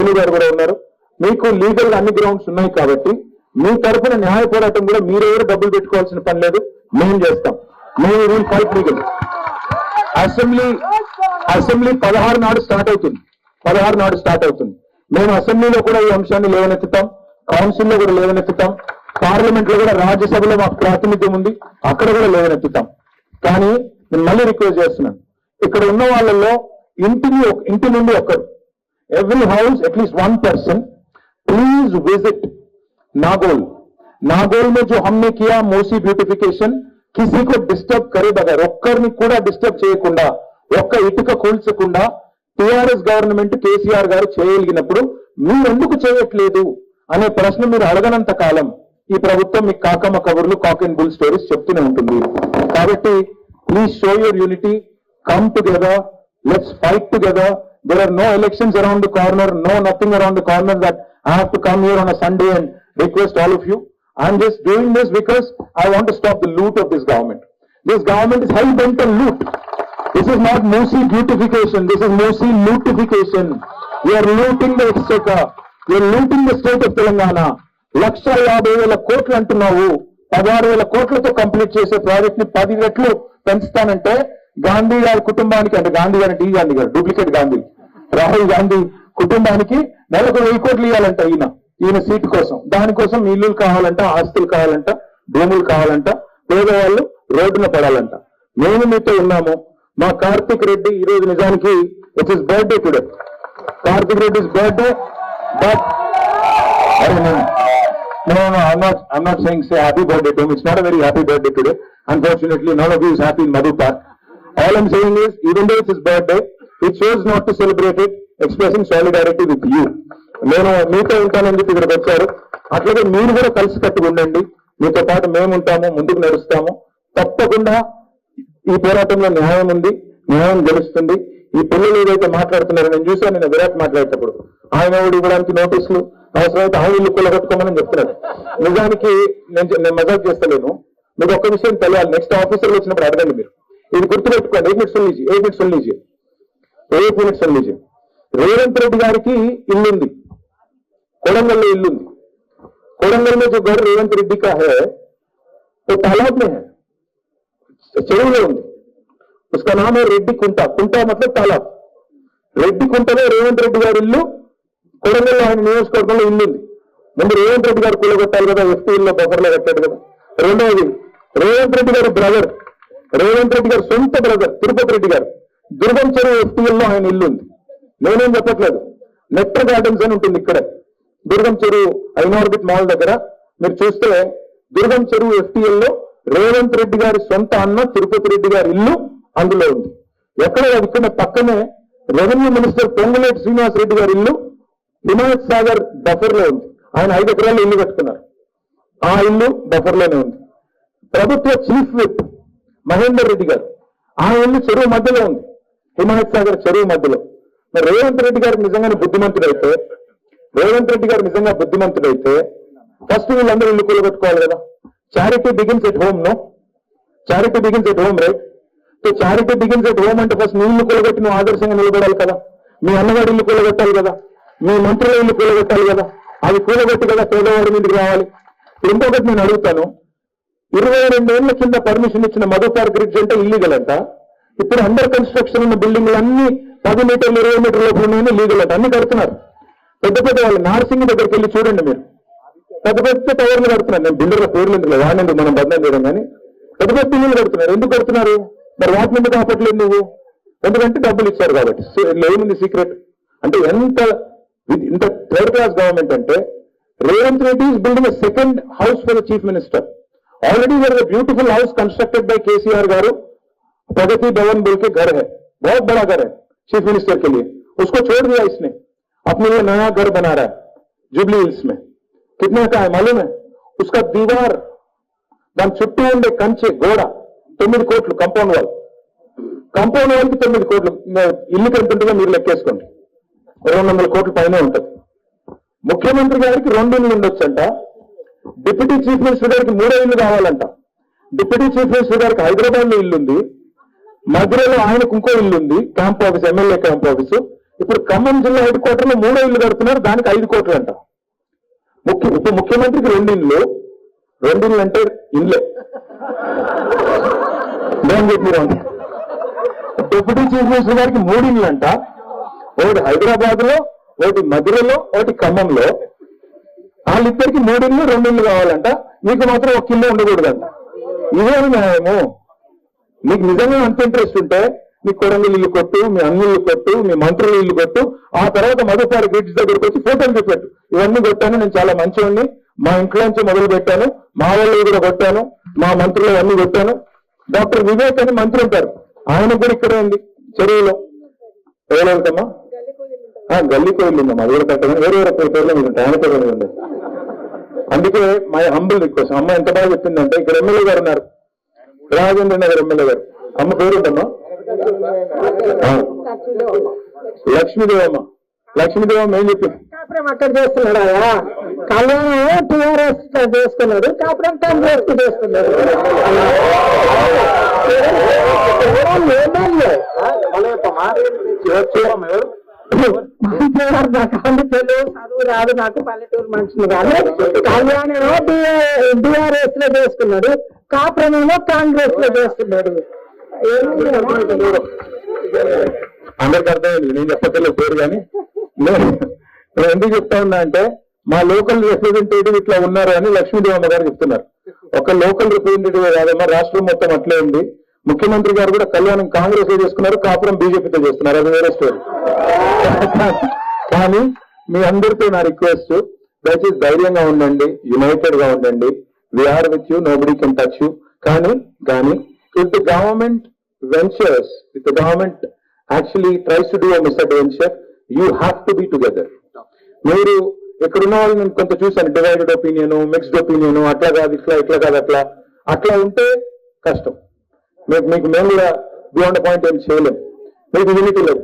మురళి గారు కూడా ఉన్నారు. మీకు లీగల్ అన్ని గ్రౌండ్స్ ఉన్నాయి కాబట్టి మీ తరఫున న్యాయ పోరాటం కూడా మీరెవరు డబ్బులు పెట్టుకోవాల్సిన పని లేదు, మేము చేస్తాం. మేము విల్ ఫైట్ లీగల్. అసెంబ్లీ 16 నాడు స్టార్ట్ అవుతుంది. మేము అసెంబ్లీలో కూడా ఈ అంశాన్ని లేవనెత్తుతాం, కౌన్సిల్లో కూడా లేవనెత్తుతాం, పార్లమెంట్ లో కూడా రాజ్యసభలో మాకు ప్రాతినిధ్యం ఉంది, అక్కడ కూడా లేవనెత్తుతాం. కానీ నేను మళ్ళీ రిక్వెస్ట్ చేస్తున్నాను, ఇక్కడ ఉన్న వాళ్ళల్లో ఇంటి నుండి ఒకరు, every house at least 1 person please visit Nagole में जो हमने किया मोसी ब्यूटिफिकेशन किसी को डिस्टर्ब करे बगैर ఒక్కరిని కూడా డిస్టర్బ్ చేయకుండా ఒక్క ఇటుక కూల్చకుండా టిఆర్ఎస్ గవర్నమెంట్ కేసీఆర్ గారు చేయగలిగినప్పుడు మీరు ఎందుకు చేయట్లేదు అనే ప్రశ్న మీరు అడగనంత కాలం ఈ ప్రభుత్వం మీకు కాకమ్మ కబుర్లు కాక్ అండ్ బుల్ స్టోరీస్ చెప్తూనే ఉంటుంది. కాబట్టి please show your unity, come together, let's fight together. There are no elections around the corner, no nothing around the corner that I have to come here on a Sunday and request all of you. I'm just doing this because I want to stop the loot of this government. This government is hell-bent on loot. This is not Mosi beautification, this is Mosi lootification. We are looting the exchequer, we are looting the state of Telangana. 1,50,000 కోట్లు అంటున్నావు, 16,000 కోట్లతో complete చేసే project ని 10 రెట్లు పెంచుతానంటే గాంధీ గారి కుటుంబానికి, అంటే గాంధీ గారి గాంధీ గారు డూప్లికేట్ గాంధీ, రాహుల్ గాంధీ కుటుంబానికి నెలకు 1000 కోట్లు ఇవ్వాలంట ఈయన సీటు కోసం. దానికోసం ఇల్లులు కావాలంట, ఆస్తులు కావాలంట, భూములు కావాలంట, పేదవాళ్ళు రోడ్డున పడాలంట. మేము మీతో ఉన్నాము. మా కార్తిక్ రెడ్డి ఈ రోజు నిజానికి it's his birthday today. Karthik Reddy's birthday, but I'm not saying say happy birthday to him. It's not a very happy birthday today. Unfortunately, none of you is happy in Madhu Park. All I'm saying is, even though it's his birthday, it shows not to celebrate it, expressing solidarity with you. నేను మీతో ఉంటానని చెప్పి ఇక్కడికి వచ్చారు. అట్లాగే మీరు కూడా కలిసి కట్టుకు ఉండండి. మీతో పాటు మేము ఉంటాము, ముందుకు నడుస్తాము. తప్పకుండా ఈ పోరాటంలో న్యాయం ఉంది, న్యాయం గెలుస్తుంది. ఈ పిల్లలు ఏదైతే మాట్లాడుతున్నారో నేను చూసాను, నేను విరాట్ మాట్లాడేటప్పుడు ఆయన ఇవ్వడానికి నోటీసులు అవసరమైతే ఆయన ఇల్లు కూలగొట్టుకోమని చెప్తున్నాడు. నిజానికి నేను మజాక్ చేస్తలేను. మీకు ఒక్క విషయం తెలియాలి, నెక్స్ట్ ఆఫీసర్లు వచ్చినప్పుడు అడగండి మీరు. ఇది గుర్తుపెట్టుకోండి. 8 minutes లీజీ. రేవంత్ రెడ్డి గారికి ఇల్లుంది, కొడంగల్లో ఇల్లుంది. కొడంగల్ में जो घर रेवंत रेड्डी का है वो तालाब में है, చెరువులో ఉంది. उसका नाम है రెడ్డి కుంట. కుంట मतलब तालाब. రెడ్డి కుంటలో రేవంత్ రెడ్డి గారి ఇల్లు, కొడంగల్లో ఆయన నియోజకవర్గంలో ఇల్లుంది. ముందు రేవంత్ రెడ్డి గారు కూలగొట్టాలి కదా, ఎఫ్టీఎల్లో బఫర్లో కట్టాడు కదా. రెండవది రేవంత్ రెడ్డి గారి బ్రదర్, రేవంత్ రెడ్డి గారు సొంత బ్రదర్ తిరుపతి రెడ్డి గారు దుర్గం చెరువు ఎఫ్టీఎల్లో ఆయన ఇల్లు ఉంది. నేనేం చెప్పట్లేదు. నెక్టర్ గార్డెన్స్ అని ఉంటుంది ఇక్కడ దుర్గం చెరువు ఐనార్బిట్ మాల్ దగ్గర. మీరు చూస్తే దుర్గం చెరువు ఎఫ్టీఎల్లో రేవంత్ రెడ్డి గారి సొంత అన్న తిరుపతి రెడ్డి గారి ఇల్లు అందులో ఉంది. ఎక్కడ ఇక్కడ పక్కనే రెవెన్యూ మినిస్టర్ పొంగులేటి శ్రీనివాస్ రెడ్డి గారి ఇల్లు హిమాయత్ సాగర్ బఫర్లో ఉంది. ఆయన 5 ఎకరాల్లో ఇల్లు కట్టుకున్నారు, ఆ ఇల్లు బఫర్లోనే ఉంది. ప్రభుత్వ చీఫ్ విప్ మహేందర్ రెడ్డి గారు, ఆ ఇల్లు చెరువు మధ్యలో ఉంది, హిమాయత్ సాగర్ చెరువు మధ్యలో. మరి రేవంత్ రెడ్డి గారికి నిజంగానే బుద్ధిమంతుడైతే, ఫస్ట్ వీళ్ళందరూ ఇల్లు కూలగొట్టుకోవాలి కదా. Charity begins at home, no? Charity begins at home, right? So charity begins at home అంటే ఫస్ట్ మీ ఇల్లు కూలగొట్టి నువ్వు ఆదర్శంగా నిలబడాలి కదా. మీ అన్నగారి ఇల్లు కూలగొట్టాలి కదా, మీ మంత్రుల ఇల్లు కూలగొట్టాలి కదా. అవి కూలగొట్టి కదా పేదవాడి మీదకి రావాలి. ఇంకొకటి నేను అడుగుతాను, 22 ఏళ్ల కింద పర్మిషన్ ఇచ్చిన మధు పార్క్ బ్రిడ్జ్ అంటే ఇల్లీగల్ అంట. ఇప్పుడు అండర్ కన్స్ట్రక్షన్ ఉన్న బిల్డింగ్లు అన్ని 10 మీటర్లు 20 మీటర్ల లోపల ఉన్నాయని లీగల్ అంట. అన్ని కడుతున్నారు. పెద్ద పెద్ద వాళ్ళు నార్సింగ్ దగ్గరికి వెళ్ళి చూడండి మీరు, పెద్ద పెద్ద టవర్లు కడుతున్నారు. నేను బిల్డర్ల పేర్లు ఎందుకు వాడినందుకు మనం బదనాం చేయడం, కానీ పెద్ద పెద్ద ఇల్లు కడుతున్నారు. ఎందుకు కడుతున్నారు? మరి వాటి మీద కాపట్లేదు నువ్వు, ఎందుకంటే డబ్బులు ఇచ్చారు కాబట్టి. ఏముంది సీక్రెట్ అంటే? ఇంత థర్డ్ క్లాస్ గవర్నమెంట్ అంటే Revanth Reddy is building a second house for the chief minister. Already there is a beautiful house constructed by KCR garu, Pragati Bhavan बोल के घर है, बहुत बड़ा घर है चीफ मिनिस्टर के लिए. उसको छोड़ दिया इसने, अपने लिए नया घर बना रहा है जुबली हिल्स में. कितने का है मालूम है? उसका दीवार దాని చుట్టూ ఉండే కంచె గోడ 9 కోట్లు, కాంపౌండ్ వాల్ కి 9 కోట్లు. ఇల్లు ఎంత ఉంటుందో మీరు లెక్కేసుకోండి, 200 కోట్ల పైన ఉంటుంది. ముఖ్యమంత్రి గారికి 2 ఇల్లు ఉండొచ్చంట, డిప్యూటీ చీఫ్ మినిస్టర్ గారికి 3 ఇల్లు కావాలంట. డిప్యూటీ చీఫ్ మినిస్టర్ గారికి హైదరాబాద్ లో ఇల్లుంది, మధురైలో ఆయనకు ఇంకో ఇల్లుంది, camp office, MLA camp office. ఇప్పుడు ఖమ్మం జిల్లా హెడ్ క్వార్టర్ లో 3 ఇళ్ళు కడుతున్నారు, దానికి 5 కోట్లు అంట. ఉప ముఖ్యమంత్రికి 2 ఇళ్ళు అంటే ఇళ్ళే. డిప్యూటీ చీఫ్ మినిస్టర్ గారికి 3 ఇళ్ళు అంట, ఒకటి హైదరాబాద్ లో, ఒకటి మధురలో, ఒకటి ఖమ్మంలో. వాళ్ళిద్దరికి 3 ఇళ్ళు 2 ఇళ్ళు కావాలంట, మీకు మాత్రం 1 ఇల్లు ఉండకూడదంట. ఇదేమి న్యాయము? మీకు నిజంగా అంత ఇంట్రెస్ట్ ఉంటే మీ కొడంగల్ ఇల్లు కొట్టు, మీ అన్నిళ్ళు కొట్టు, మీ మంత్రుల ఇల్లు కొట్టు, ఆ తర్వాత మధుపారి గిడ్స్ దగ్గరికి వచ్చి ఫోటోలు చూపెట్టు. ఇవన్నీ కొట్టాను, నేను చాలా మంచివాడిని, మా ఇంట్లోంచి మొదలు పెట్టాను, మా వాళ్ళు కూడా కొట్టాను, మా మంత్రులు అన్ని కొట్టాను. డాక్టర్ వివేక్ అని మంత్రి ఉంటారు, ఆయన కూడా ఇక్కడే ఉంది చెరువులో. ఎవరెవరికమ్మా? గల్లీ కోయిలు ఉందమ్మా, అది కూడా కట్టమని వేరే పేర్లో మీద ఉంటాయి, ఆయన పేర్ల మీద ఉండదు. అందుకే మై హంబుల్ రిక్వెస్ట్. అమ్మ ఎంత బాగా చెప్పిందంటే, ఇక్కడ ఎమ్మెల్యే గారు ఉన్నారు, రాజేంద్ర నగర్ ఎమ్మెల్యే గారు. అమ్మ పేరు ఉంటమ్మా? లక్ష్మీదేవమ్మ. లక్ష్మీదేవమ్మ ఏం చెప్పింది? అక్కడ చేస్తున్నాడు, కళ్యాణం టీఆర్ఎస్ చేసుకున్నాడు, కాపురం కాంగ్రెస్ చేసుకున్నాడు. చదువు రాదు నాకు, పల్లెటూరు మనుషులు కాదు. కళ్యాణమేమో టీఆర్ఎస్ లో చేసుకున్నాడు, కాపురమేమో కాంగ్రెస్ లో చేస్తున్నాడు. అందరికి అర్థమైంది, నేను చెప్పలేదు పేరు. కానీ నేను ఎందుకు చెప్తా ఉన్నా అంటే, మా లోకల్ రిప్రజెంటేటివ్ ఇట్లా ఉన్నారు అని లక్ష్మీదేవమ్మ గారు చెప్తున్నారు. ఒక లోకల్ రిప్రజెంటేటివ్ కాదమ్మా, రాష్ట్రం మొత్తం అట్లే ఉంది. ముఖ్యమంత్రి గారు కూడా కళ్యాణం కాంగ్రెస్ లో చేసుకున్నారు, కాపురం బీజేపీతో చేస్తున్నారు, అది వేరే స్టోరీ. కానీ మీ అందరితో నా రిక్వెస్ట్, దయచేసి ధైర్యంగా ఉండండి, యునైటెడ్ గా ఉండండి. We're with you, nobody can touch you. కానీ if the government ventures, if the government actually tries to do a misadventure, you have to be together. మీరు ఇక్కడున్న వాళ్ళు నేను కొంత చూశాను, డివైడెడ్ ఒపీనియన్, మిక్స్డ్ ఒపీనియన్, అట్లా కాదు ఇట్లా, ఇట్లా కాదు అట్లా ఉంటే కష్టం. మీకు మేము కూడా బియాండ్ పాయింట్ ఏం చేయలేం. మీకు యూనిటీ లేదు.